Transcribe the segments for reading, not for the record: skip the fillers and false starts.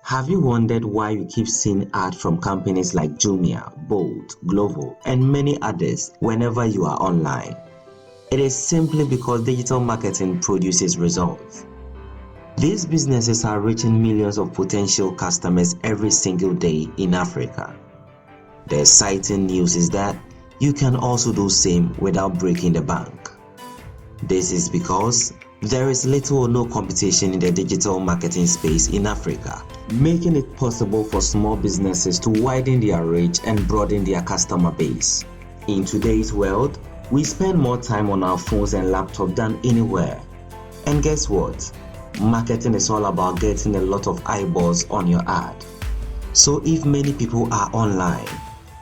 Have you wondered why you keep seeing ads from companies like Jumia, Bolt, Glovo, and many others whenever you are online? It is simply because digital marketing produces results. These businesses are reaching millions of potential customers every single day in Africa. The exciting news is that you can also do the same without breaking the bank. This is because there is little or no competition in the digital marketing space in Africa, making it possible for small businesses to widen their reach and broaden their customer base. In today's world, we spend more time on our phones and laptops than anywhere. And guess what? Marketing is all about getting a lot of eyeballs on your ad. So if many people are online,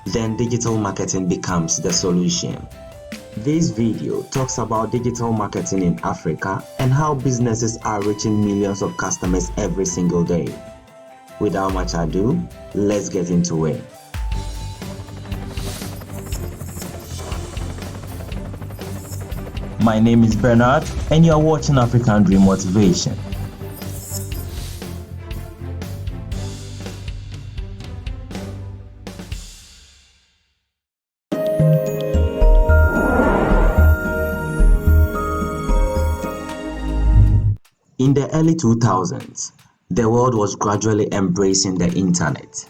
then digital marketing becomes the solution. This video talks about digital marketing in Africa and how businesses are reaching millions of customers every single day. Without much ado, let's get into it. My name is Bernard and you are watching African Dream Motivation. In the early 2000s, the world was gradually embracing the internet.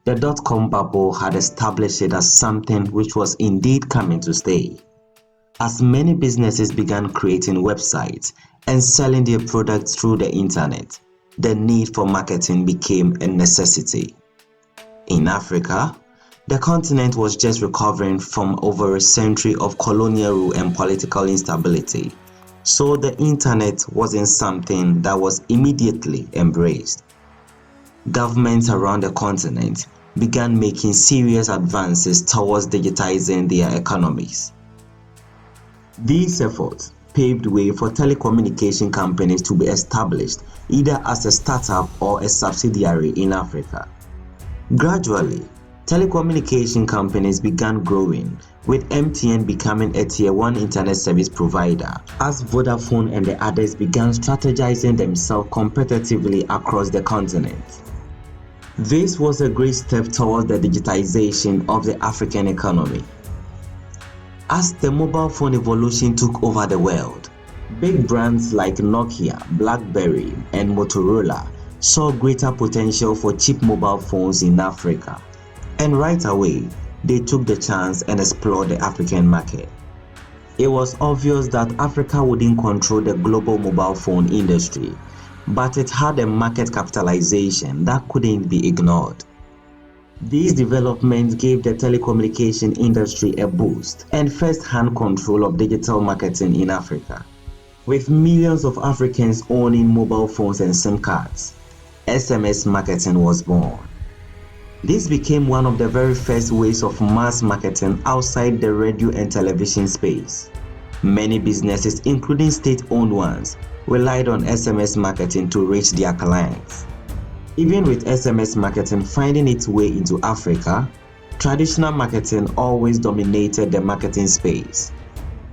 The dot-com bubble had established it as something which was indeed coming to stay. As many businesses began creating websites and selling their products through the internet, the need for marketing became a necessity. In Africa, the continent was just recovering from over a century of colonial rule and political instability. So the internet wasn't something that was immediately embraced. Governments around the continent began making serious advances towards digitizing their economies. These efforts paved way for telecommunication companies to be established either as a startup or a subsidiary in Africa. Gradually, telecommunication companies began growing, with MTN becoming a Tier 1 internet service provider, as Vodafone and the others began strategizing themselves competitively across the continent. This was a great step towards the digitization of the African economy. As the mobile phone evolution took over the world, big brands like Nokia, BlackBerry, and Motorola saw greater potential for cheap mobile phones in Africa. And right away, they took the chance and explored the African market. It was obvious that Africa wouldn't control the global mobile phone industry, but it had a market capitalization that couldn't be ignored. These developments gave the telecommunication industry a boost and first-hand control of digital marketing in Africa. With millions of Africans owning mobile phones and SIM cards, SMS marketing was born. This became one of the very first ways of mass marketing outside the radio and television space. Many businesses, including state-owned ones, relied on SMS marketing to reach their clients. Even with SMS marketing finding its way into Africa, traditional marketing always dominated the marketing space.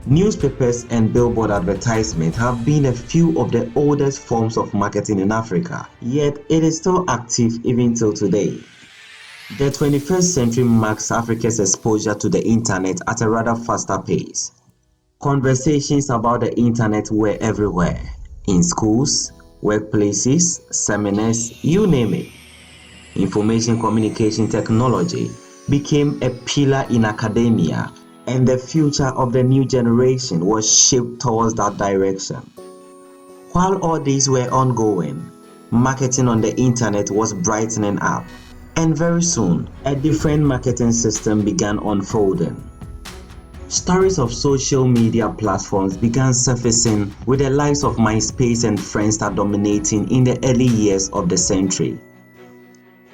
Newspapers and billboard advertisements have been a few of the oldest forms of marketing in Africa, yet it is still active even till today. The 21st century marks Africa's exposure to the internet at a rather faster pace. Conversations about the internet were everywhere, in schools, workplaces, seminars, you name it. Information communication technology became a pillar in academia, and the future of the new generation was shaped towards that direction. While all these were ongoing, marketing on the internet was brightening up. And very soon, a different marketing system began unfolding. Stories of social media platforms began surfacing with the likes of MySpace and Friendster dominating in the early years of the century.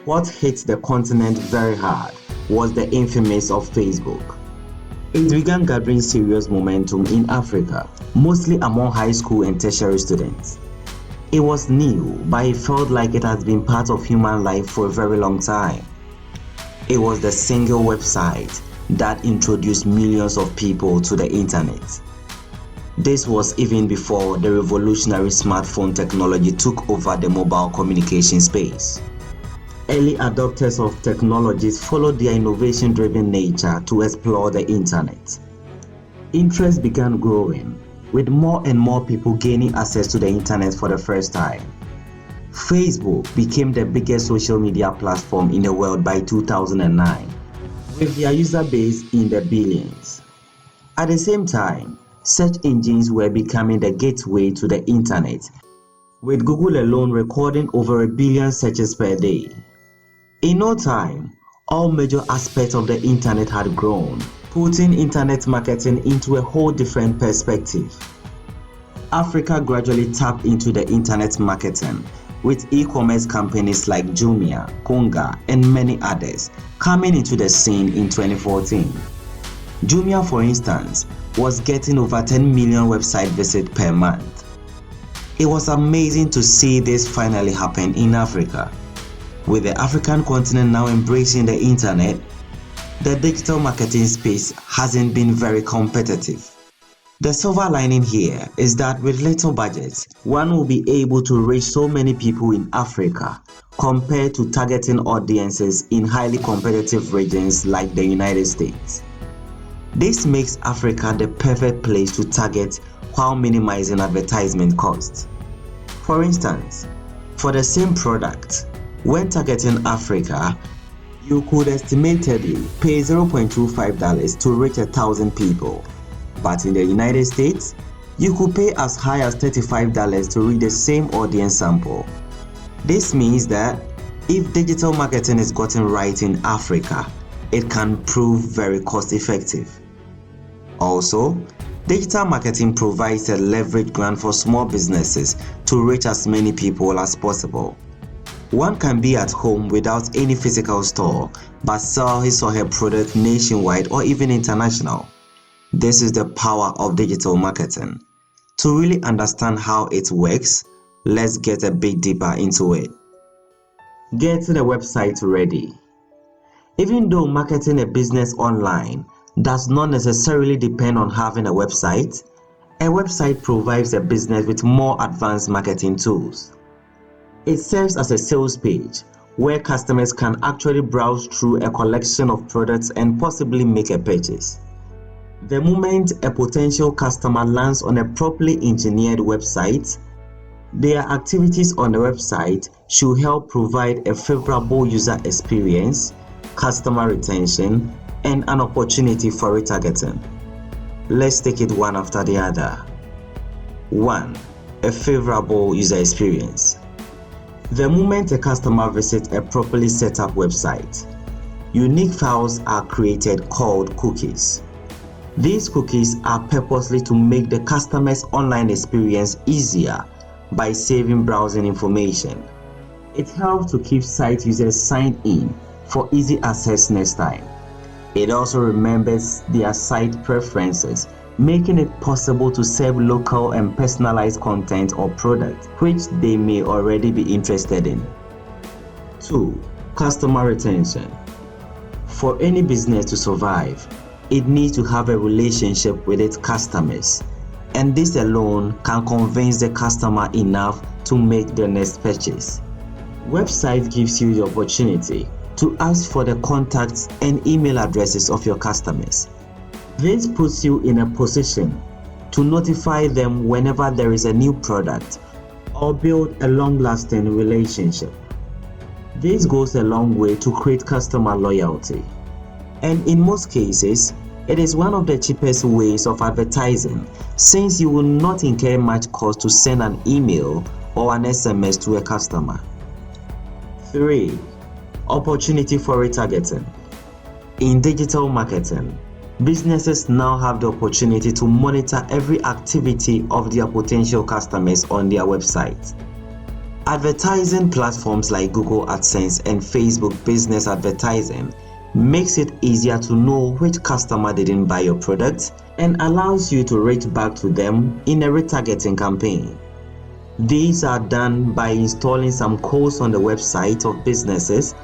What hit the continent very hard was the infamous of Facebook. It began gathering serious momentum in Africa, mostly among high school and tertiary students. It was new, but it felt like it has been part of human life for a very long time. It was the single website that introduced millions of people to the internet. This was even before the revolutionary smartphone technology took over the mobile communication space. Early adopters of technologies followed their innovation-driven nature to explore the internet. Interest began growing, with more and more people gaining access to the internet for the first time. Facebook became the biggest social media platform in the world by 2009, with their user base in the billions. At the same time, search engines were becoming the gateway to the internet, with Google alone recording over 1 billion searches per day. In no time, all major aspects of the internet had grown, putting internet marketing into a whole different perspective. Africa gradually tapped into the internet marketing, with e-commerce companies like Jumia, Konga, and many others coming into the scene in 2014. Jumia, for instance, was getting over 10 million website visits per month. It was amazing to see this finally happen in Africa. With the African continent now embracing the internet, the digital marketing space hasn't been very competitive. The silver lining here is that with little budgets, one will be able to reach so many people in Africa compared to targeting audiences in highly competitive regions like the United States. This makes Africa the perfect place to target while minimizing advertisement costs. For instance, for the same product, when targeting Africa, you could estimatedly pay $0.25 to reach 1,000 people. But in the United States, you could pay as high as $35 to reach the same audience sample. This means that if digital marketing is gotten right in Africa, it can prove very cost-effective. Also, digital marketing provides a leverage grant for small businesses to reach as many people as possible. One can be at home without any physical store, but sell his or her product nationwide or even international. This is the power of digital marketing. To really understand how it works, let's get a bit deeper into it. Getting a website ready. Even though marketing a business online does not necessarily depend on having a website provides a business with more advanced marketing tools. It serves as a sales page where customers can actually browse through a collection of products and possibly make a purchase. The moment a potential customer lands on a properly engineered website, their activities on the website should help provide a favorable user experience, customer retention, and an opportunity for retargeting. Let's take it one after the other. 1. A favorable user experience. The moment a customer visits a properly set up website, unique files are created called cookies. These cookies are purposely to make the customer's online experience easier by saving browsing information. It helps to keep site users signed in for easy access next time. It also remembers their site preferences, making it possible to serve local and personalized content or products which they may already be interested in. 2. Customer retention. For any business to survive, it needs to have a relationship with its customers, and this alone can convince the customer enough to make the next purchase. Website gives you the opportunity to ask for the contacts and email addresses of your customers. This puts you in a position to notify them whenever there is a new product or build a long-lasting relationship. This goes a long way to create customer loyalty. And in most cases, it is one of the cheapest ways of advertising, since you will not incur much cost to send an email or an SMS to a customer. 3. Opportunity for retargeting. In digital marketing, businesses now have the opportunity to monitor every activity of their potential customers on their website. Advertising platforms like Google AdSense and Facebook Business Advertising makes it easier to know which customer didn't buy your product and allows you to reach back to them in a retargeting campaign. These are done by installing some codes on the website of businesses,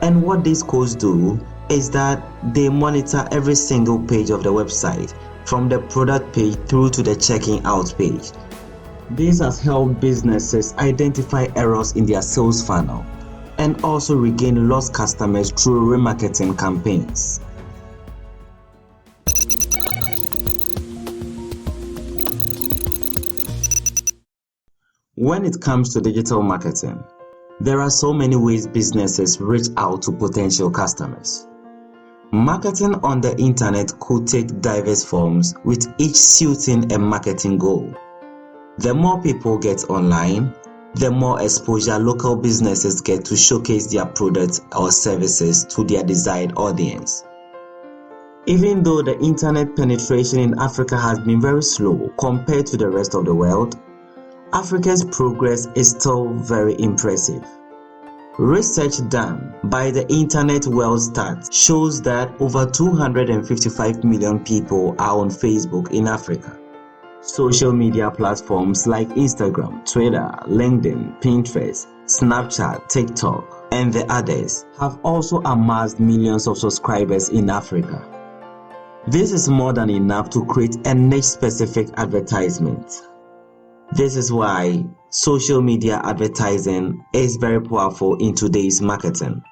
and what these codes do is that they monitor every single page of the website, from the product page through to the checking out page. This has helped businesses identify errors in their sales funnel and also regain lost customers through remarketing campaigns. When it comes to digital marketing, there are so many ways businesses reach out to potential customers. Marketing on the internet could take diverse forms, with each suiting a marketing goal. The more people get online, the more exposure local businesses get to showcase their products or services to their desired audience. Even though the internet penetration in Africa has been very slow compared to the rest of the world, Africa's progress is still very impressive. Research done by the Internet World Stats shows that over 255 million people are on Facebook in Africa. Social media platforms like Instagram, Twitter, LinkedIn, Pinterest, Snapchat, TikTok, and the others have also amassed millions of subscribers in Africa. This is more than enough to create a niche-specific advertisement. This is why social media advertising is very powerful in today's marketing.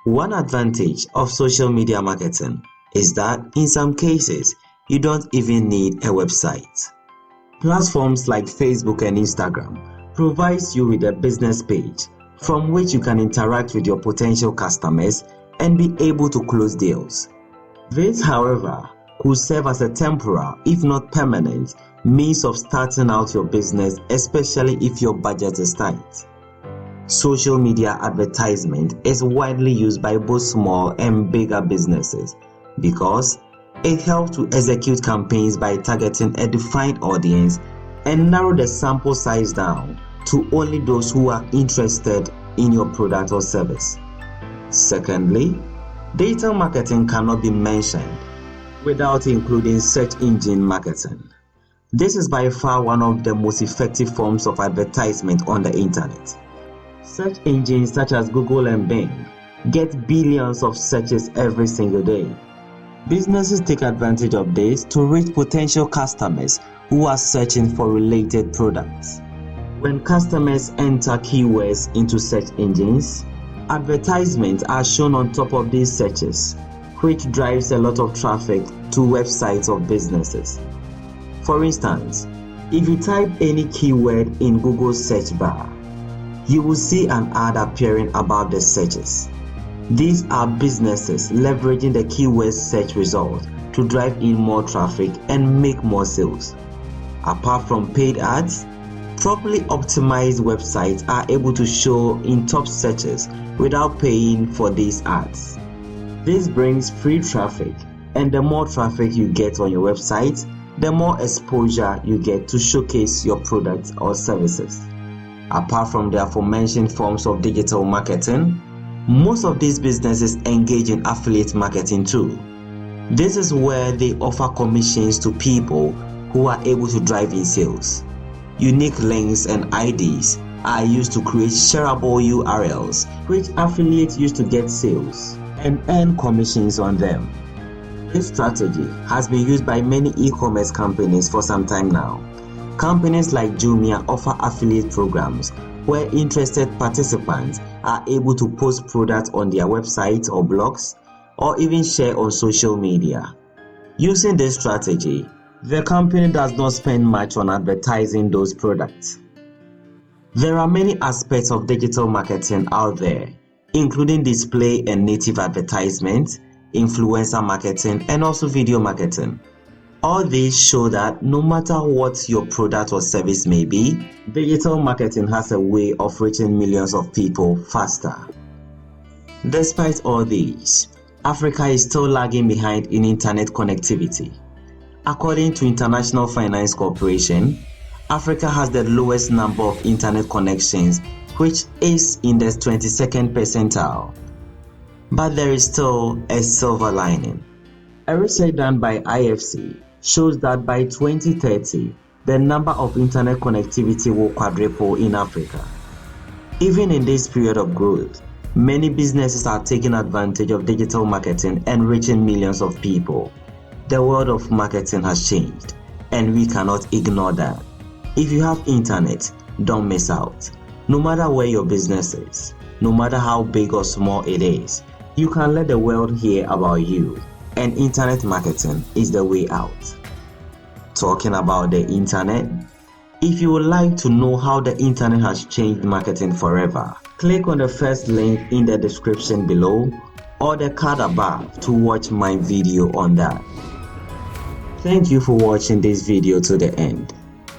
One advantage of social media marketing is that in some cases, you don't even need a website. Platforms like Facebook and Instagram provides you with a business page from which you can interact with your potential customers and be able to close deals. This, however, could serve as a temporary, if not permanent, means of starting out your business, especially if your budget is tight. Social media advertisement is widely used by both small and bigger businesses because it helps to execute campaigns by targeting a defined audience and narrow the sample size down to only those who are interested in your product or service. Secondly, digital marketing cannot be mentioned without including search engine marketing. This is by far one of the most effective forms of advertisement on the internet. Search engines such as Google and Bing get billions of searches every single day. Businesses take advantage of this to reach potential customers who are searching for related products. When customers enter keywords into search engines, advertisements are shown on top of these searches, which drives a lot of traffic to websites of businesses. For instance, if you type any keyword in Google's search bar, you will see an ad appearing above the searches. These are businesses leveraging the keyword search result to drive in more traffic and make more sales. Apart from paid ads, properly optimized websites are able to show in top searches without paying for these ads. This brings free traffic, and the more traffic you get on your website, the more exposure you get to showcase your products or services. Apart from the aforementioned forms of digital marketing, most of these businesses engage in affiliate marketing too. This is where they offer commissions to people who are able to drive in sales. Unique links and IDs are used to create shareable URLs, which affiliates use to get sales and earn commissions on them. This strategy has been used by many e-commerce companies for some time now. Companies like Jumia offer affiliate programs where interested participants are able to post products on their websites or blogs, or even share on social media. Using this strategy, the company does not spend much on advertising those products. There are many aspects of digital marketing out there, including display and native advertisement, influencer marketing, and also video marketing. All these show that no matter what your product or service may be, digital marketing has a way of reaching millions of people faster. Despite all these, Africa is still lagging behind in internet connectivity. According to International Finance Corporation, Africa has the lowest number of internet connections, which is in the 22nd percentile. But there is still a silver lining. A research done by IFC shows that by 2030, the number of internet connectivity will quadruple in Africa. Even in this period of growth, many businesses are taking advantage of digital marketing and reaching millions of people. The world of marketing has changed, and we cannot ignore that. If you have internet, don't miss out. No matter where your business is, No matter how big or small it is, you can let the world hear about you, and internet marketing is the way out. Talking about the internet, if you would like to know how the internet has changed marketing forever, click on the first link in the description below or the card above to watch my video on that. Thank you for watching this video to the end.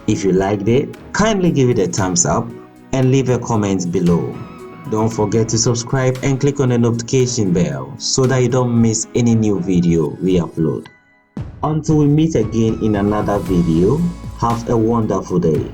If you liked it, kindly give it a thumbs up and leave a comment below. Don't forget to subscribe and click on the notification bell so that you don't miss any new video we upload. Until we meet again in another video, have a wonderful day.